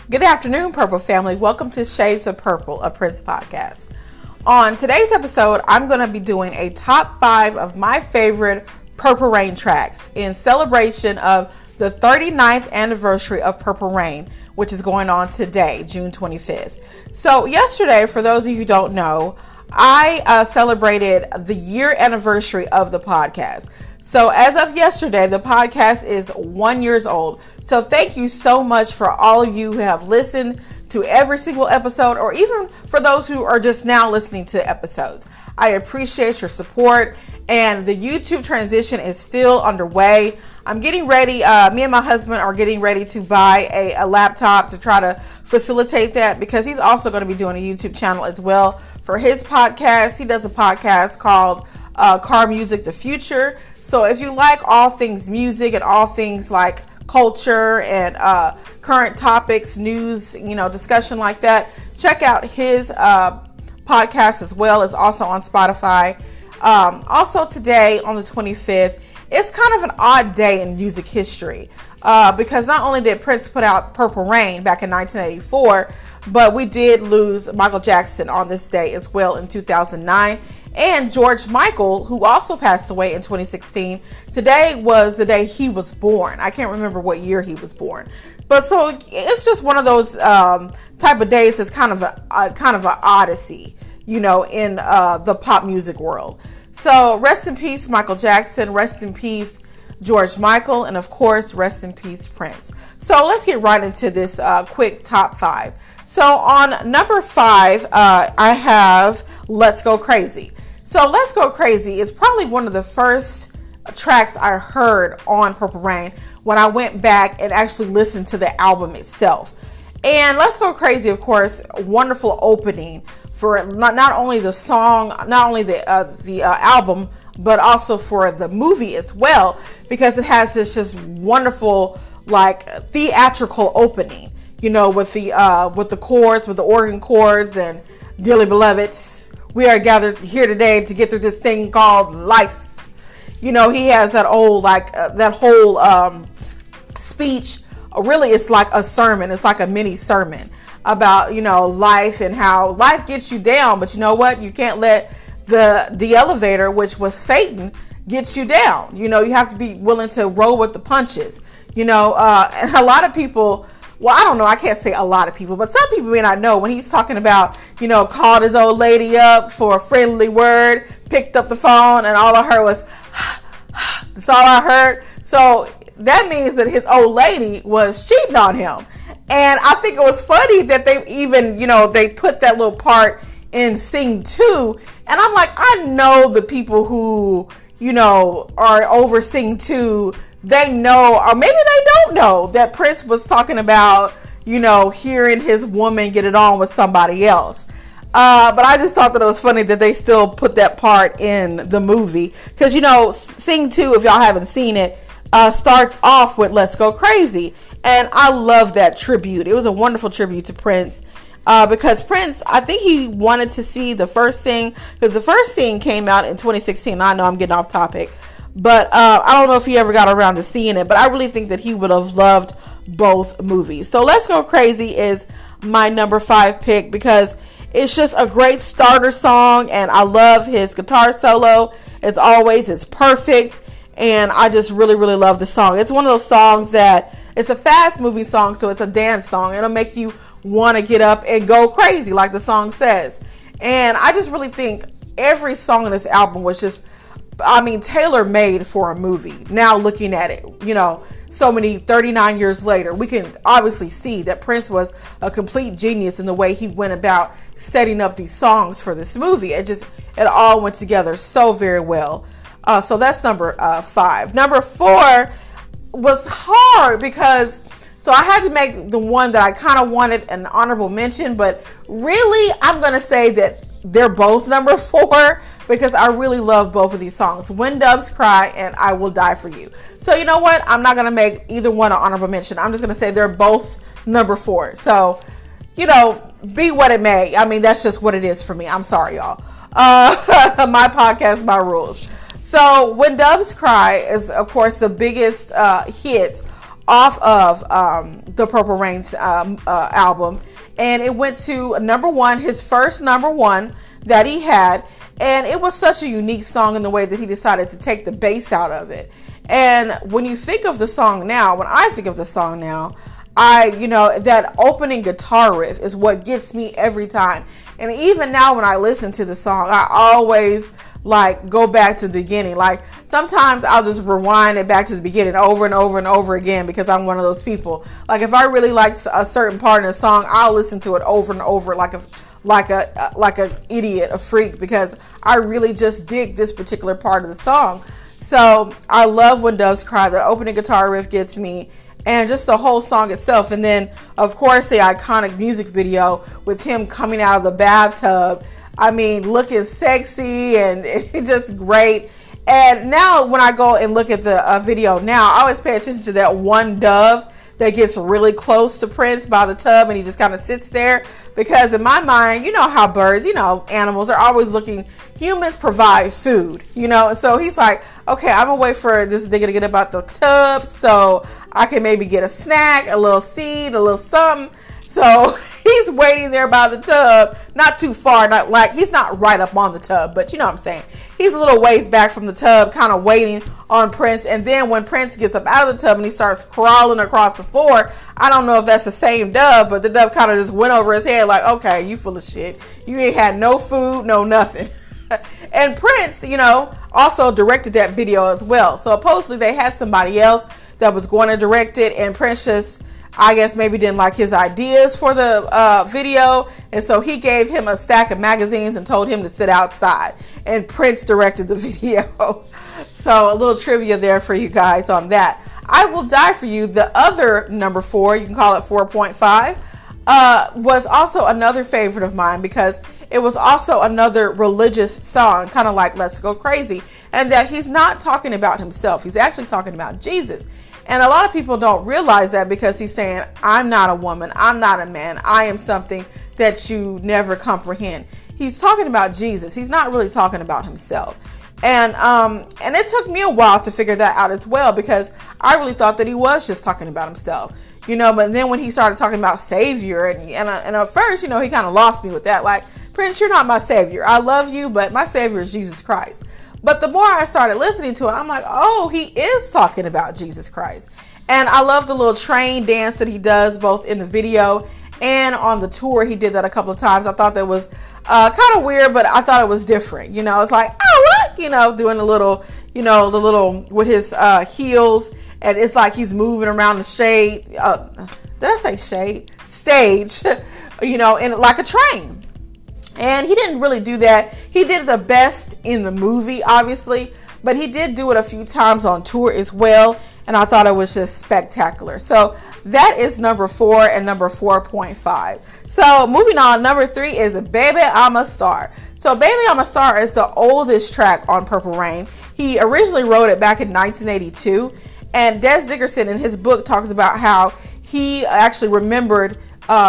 Good afternoon, Purple family. Welcome to Shades of Purple, a Prince podcast. On today's episode, I'm going to be doing a top 5 of my favorite Purple Rain tracks in celebration of the 39th anniversary of Purple Rain, which is going on today, June 25th. So yesterday, for those of you who don't know, I celebrated the year anniversary of the podcast. So as of yesterday, the podcast is 1 year old. So thank you so much for all of you who have listened to every single episode, or even for those who are just now listening to episodes. I appreciate your support, and the YouTube transition is still underway. I'm getting ready. Me and my husband are getting ready to buy a laptop to try to facilitate that, because he's also going to be doing a YouTube channel as well for his podcast. He does a podcast called Car Music The Future. So if you like all things music and all things like culture and current topics, news, discussion like that, check out his podcast as well. It's also on Spotify. Also today on the 25th, it's kind of an odd day in music history because not only did Prince put out Purple Rain back in 1984, but we did lose Michael Jackson on this day as well in 2009. And George Michael, who also passed away in 2016. Today was the day he was born. I can't remember what year he was born. But so it's just one of those type of days that's kind of an odyssey, in the pop music world. So rest in peace, Michael Jackson. Rest in peace, George Michael. And of course, rest in peace, Prince. So let's get right into this quick top 5. So on number 5, I have Let's Go Crazy. So Let's Go Crazy is probably one of the first tracks I heard on Purple Rain when I went back and actually listened to the album itself. And Let's Go Crazy, of course, a wonderful opening for not only the song, not only the album, but also for the movie as well, because it has this just wonderful, theatrical opening, with the chords, with the organ chords, and dearly beloved, we are gathered here today to get through this thing called life. He has that old, that whole speech. Really, it's like a sermon. It's like a mini sermon about, life and how life gets you down. But you know what? You can't let the elevator, which was Satan, get you down. You have to be willing to roll with the punches, and a lot of people, well, I don't know. I can't say a lot of people, but some people may not know when he's talking about, called his old lady up for a friendly word, picked up the phone, and all I heard was, that's all I heard. So that means that his old lady was cheating on him. And I think it was funny that they even, they put that little part in Sing 2. And I'm like, I know the people who, are over Sing 2, they know, or maybe they don't know, that Prince was talking about, hearing his woman get it on with somebody else. But I just thought that it was funny that they still put that part in the movie. Because, Sing 2, if y'all haven't seen it, starts off with Let's Go Crazy. And I love that tribute. It was a wonderful tribute to Prince. Because Prince, I think he wanted to see the first Sing, because the first Sing came out in 2016. I know I'm getting off topic. But I don't know if he ever got around to seeing it. But I really think that he would have loved both movies. So Let's Go Crazy is my number 5 pick, because it's just a great starter song. And I love his guitar solo. As always, it's perfect. And I just really, really love the song. It's one of those songs that, it's a fast moving song, so it's a dance song. It'll make you want to get up and go crazy, like the song says. And I just really think every song on this album was just, tailor-made for a movie. Now looking at it, so many 39 years later, we can obviously see that Prince was a complete genius in the way he went about setting up these songs for this movie. It all went together so very well. So that's number 5. Number 4 was hard because, so I had to make the one that I kind of wanted an honorable mention, but really I'm going to say that they're both number 4 because I really love both of these songs, When Doves Cry and I Will Die For You. So you know what? I'm not going to make either one an honorable mention. I'm just going to say they're both number 4. So, be what it may. That's just what it is for me. I'm sorry, y'all. My podcast, my rules. So When Doves Cry is, of course, the biggest hit off of the Purple Rain album. And it went to number one, his first number one that he had. And it was such a unique song in the way that he decided to take the bass out of it. And when you think of the song now, when I think of the song now, that opening guitar riff is what gets me every time. And even now when I listen to the song, I always like go back to the beginning. Like sometimes I'll just rewind it back to the beginning over and over and over again, because I'm one of those people. Like if I really like a certain part in a song, I'll listen to it over and over like a idiot, a freak, because I really just dig this particular part of the song. So I love When Doves Cry. That opening guitar riff gets me, and just the whole song itself. And then of course the iconic music video with him coming out of the bathtub. I mean, looking sexy and it's just great. And now when I go and look at the video now, I always pay attention to that one dove that gets really close to Prince by the tub, and he just kind of sits there, because in my mind, you know how birds, animals are always looking, humans provide food, so he's like, okay, I'm gonna wait for this nigga to get up out the tub so I can maybe get a snack, a little seed, a little something. So he's waiting there by the tub, not too far, not like he's not right up on the tub, but you know what I'm saying. He's a little ways back from the tub, kind of waiting on Prince. And then when Prince gets up out of the tub and he starts crawling across the floor, I don't know if that's the same dove, but the dove kind of just went over his head like, okay, you full of shit. You ain't had no food, no nothing. And Prince, also directed that video as well. So supposedly they had somebody else that was going to direct it, and Prince just, I guess, maybe didn't like his ideas for the video. And so he gave him a stack of magazines and told him to sit outside. And Prince directed the video. So a little trivia there for you guys on that. I Will Die For You, the other number 4, you can call it 4.5, was also another favorite of mine, because it was also another religious song, kind of like Let's Go Crazy. And that he's not talking about himself. He's actually talking about Jesus. And a lot of people don't realize that, because he's saying, I'm not a woman, I'm not a man, I am something that you never comprehend. He's talking about Jesus. He's not really talking about himself. And it took me a while to figure that out as well, because I really thought that he was just talking about himself, but then when he started talking about Savior, and at first, he kind of lost me with that. Like, Prince, you're not my Savior. I love you, but my Savior is Jesus Christ. But the more I started listening to it, I'm like, oh, he is talking about Jesus Christ. And I love the little train dance that he does both in the video and on the tour. He did that a couple of times. I thought that was kind of weird, but I thought it was different. It's like, oh, what? Doing the little with his heels. And it's like he's moving around the shade. Did I say shade? Stage, in like a train. And he didn't really do that. He did the best in the movie, obviously, but he did do it a few times on tour as well. And I thought it was just spectacular. So that is number 4 and number 4.5. So moving on, number 3 is Baby I'm a Star. So Baby I'm a Star is the oldest track on Purple Rain. He originally wrote it back in 1982. And Des Dickerson in his book talks about how he actually remembered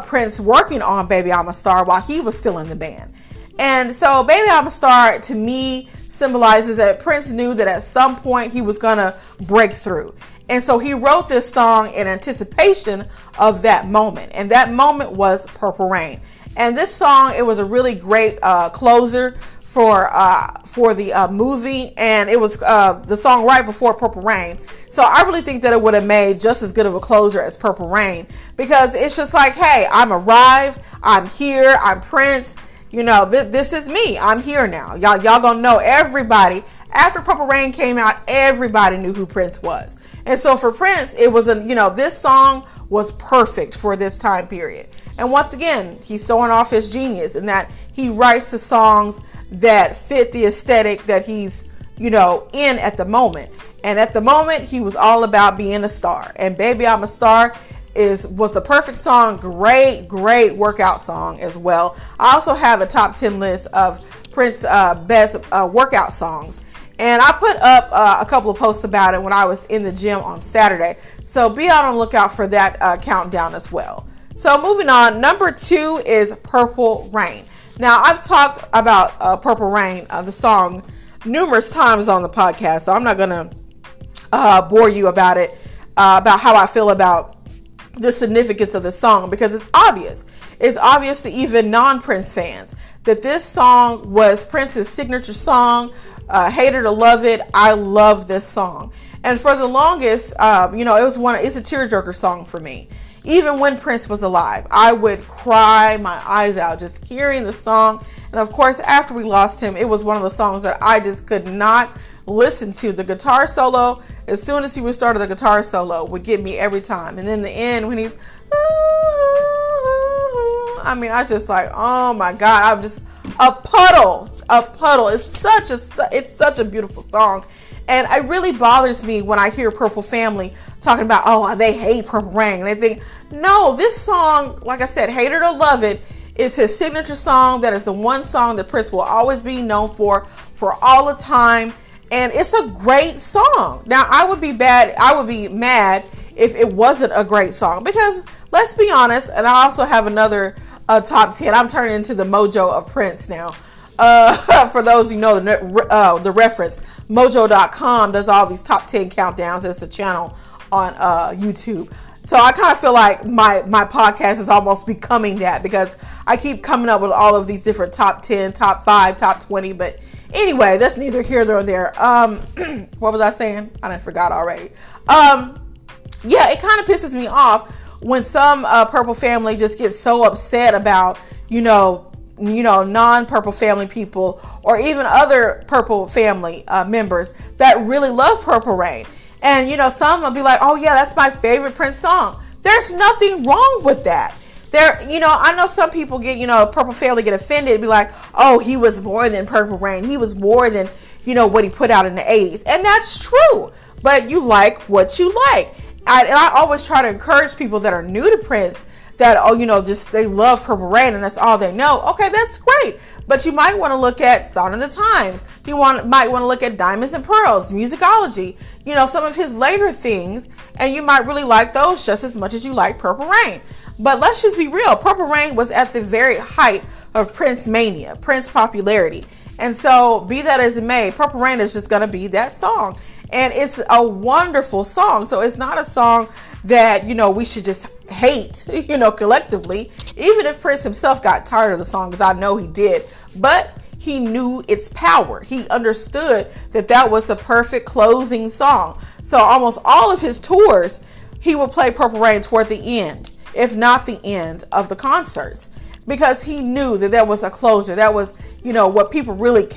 Prince working on Baby I'm a Star while he was still in the band. And so Baby I'm a Star, to me, symbolizes that Prince knew that at some point he was gonna break through. And so he wrote this song in anticipation of that moment. And that moment was Purple Rain. And this song, it was a really great closer for the movie. And it was the song right before Purple Rain. So I really think that it would have made just as good of a closer as Purple Rain, because it's just like, hey, I'm arrived, I'm here, I'm Prince. This is me. I'm here now. Y'all gonna know everybody. After Purple Rain came out, everybody knew who Prince was. And so for Prince, it was this song was perfect for this time period. And once again, he's showing off his genius in that he writes the songs that fit the aesthetic that he's, in at the moment. And at the moment, he was all about being a star. And Baby I'm a Star was the perfect song. Great workout song as well. I also have a top 10 list of Prince best workout songs. And I put up a couple of posts about it when I was in the gym on Saturday. So be on the lookout for that countdown as well. So moving on, number 2 is Purple Rain. Now, I've talked about Purple Rain, the song, numerous times on the podcast, so I'm not going to bore you about it about how I feel about the significance of the song, because it's obvious. It's obvious to even non-Prince fans that this song was Prince's signature song. Hate it or love it, I love this song. And for the longest, it's a tearjerker song for me. Even when Prince was alive, I would cry my eyes out just hearing the song. And of course, after we lost him, it was one of the songs that I just could not listen to. The guitar solo, as soon as he would start the guitar solo, would get me every time. And then the end when he's, I just like, oh my God, I'm just a puddle. It's such a beautiful song. And it really bothers me when I hear Purple Family talking about, oh, they hate Purple Rain. And they think, no, this song, like I said, Hate It or Love It, is his signature song. That is the one song that Prince will always be known for all the time. And it's a great song. Now, I would be mad if it wasn't a great song, because let's be honest, and I also have another top 10. I'm turning into the Mojo of Prince now. For those who know the reference, Mojo.com does all these top 10 countdowns. It's a channel on YouTube. So I kind of feel like my podcast is almost becoming that, because I keep coming up with all of these different top 10, top 5, top 20. But anyway, that's neither here nor there. What was I saying? I done forgot already. Yeah, it kind of pisses me off when some Purple Family just gets so upset about, non-Purple Family people, or even other Purple Family members that really love Purple Rain. And, some will be like, oh yeah, that's my favorite Prince song. There's nothing wrong with that. I know some people get, Purple Family get offended and be like, oh, he was more than Purple Rain. He was more than, what he put out in the 80s. And that's true. But you like what you like. And I always try to encourage people that are new to Prince that, they love Purple Rain and that's all they know. Okay, that's great. But you might want to look at Sign of the Times. You might want to look at Diamonds and Pearls, Musicology, some of his later things. And you might really like those just as much as you like Purple Rain. But let's just be real. Purple Rain was at the very height of Prince mania, Prince popularity. And so be that as it may, Purple Rain is just going to be that song. And it's a wonderful song. So it's not a song that, we should just hate, collectively. Even if Prince himself got tired of the song, because I know he did. But he knew its power. He understood that was the perfect closing song. So almost all of his tours, he would play Purple Rain toward the end, if not the end of the concerts. Because he knew that was a closer. That was, what people really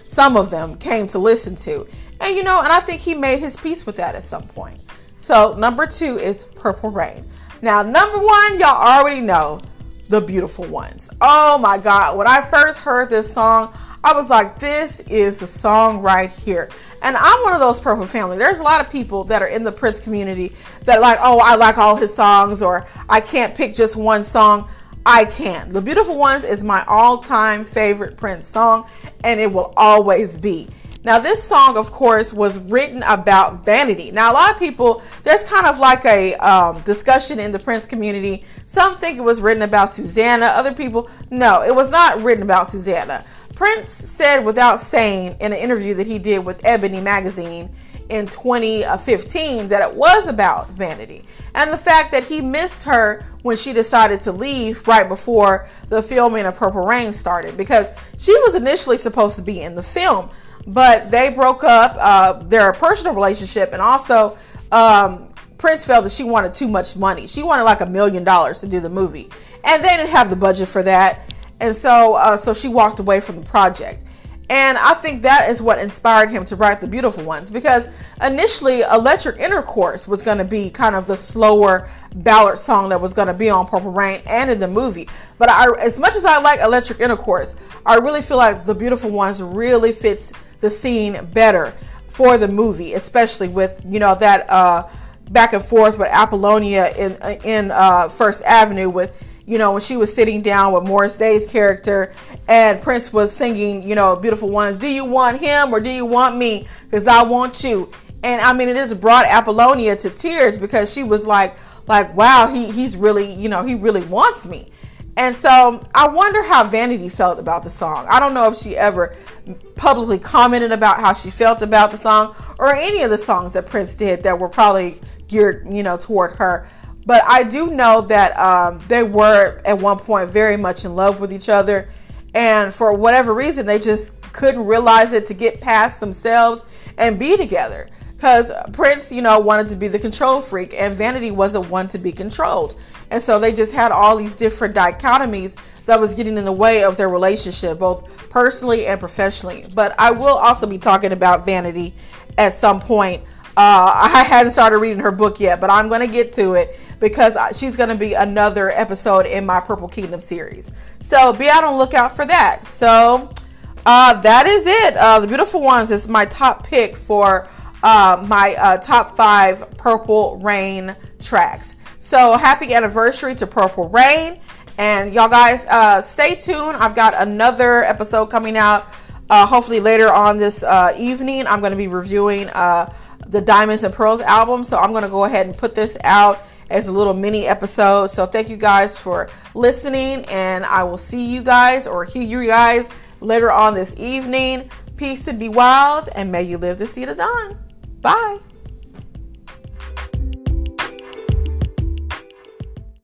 some of them came to listen to. And, and I think he made his peace with that at some point. So number 2 is Purple Rain. Now, number 1, y'all already know, The Beautiful Ones. Oh my God. When I first heard this song, I was like, this is the song right here. And I'm one of those Purple Family. There's a lot of people that are in the Prince community that are like, oh, I like all his songs, or I can't pick just one song. I can. The Beautiful Ones is my all-time favorite Prince song, and it will always be. Now, this song, of course, was written about vanity. Now, a lot of people, there's kind of like a discussion in the Prince community. Some think it was written about Susanna. Other people, no, it was not written about Susanna. Prince said without saying in an interview that he did with Ebony magazine in 2015 that it was about vanity. And the fact that he missed her when she decided to leave right before the filming of Purple Rain started, because she was initially supposed to be in the film. But they broke up their personal relationship, and also Prince felt that she wanted too much money. She wanted like $1 million to do the movie, and they didn't have the budget for that. And so she walked away from the project. And I think that is what inspired him to write The Beautiful Ones, because initially Electric Intercourse was going to be kind of the slower ballad song that was going to be on Purple Rain and in the movie. But as much as I like Electric Intercourse, I really feel like The Beautiful Ones really fits the scene better for the movie, especially with, that back and forth with Apollonia in First Avenue with, when she was sitting down with Morris Day's character and Prince was singing, Beautiful Ones, do you want him or do you want me? Because I want you. And it just brought Apollonia to tears, because she was like, wow, he's really, he really wants me. And so I wonder how Vanity felt about the song. I don't know if she ever publicly commented about how she felt about the song or any of the songs that Prince did that were probably geared, toward her. But I do know that they were at one point very much in love with each other. And for whatever reason, they just couldn't realize it to get past themselves and be together. Because Prince, wanted to be the control freak, and Vanity wasn't one to be controlled. And so they just had all these different dichotomies that was getting in the way of their relationship, both personally and professionally. But I will also be talking about Vanity at some point. I hadn't started reading her book yet, but I'm going to get to it because she's going to be another episode in my Purple Kingdom series. So be out on the lookout for that. So that is it. The Beautiful Ones is my top pick for my top 5 Purple Rain tracks. So happy anniversary to Purple Rain. And y'all guys, stay tuned. I've got another episode coming out hopefully later on this evening. I'm going to be reviewing the Diamonds and Pearls album. So I'm going to go ahead and put this out as a little mini episode. So thank you guys for listening. And I will see you guys or hear you guys later on this evening. Peace and be wild. And may you live to see the dawn. Bye.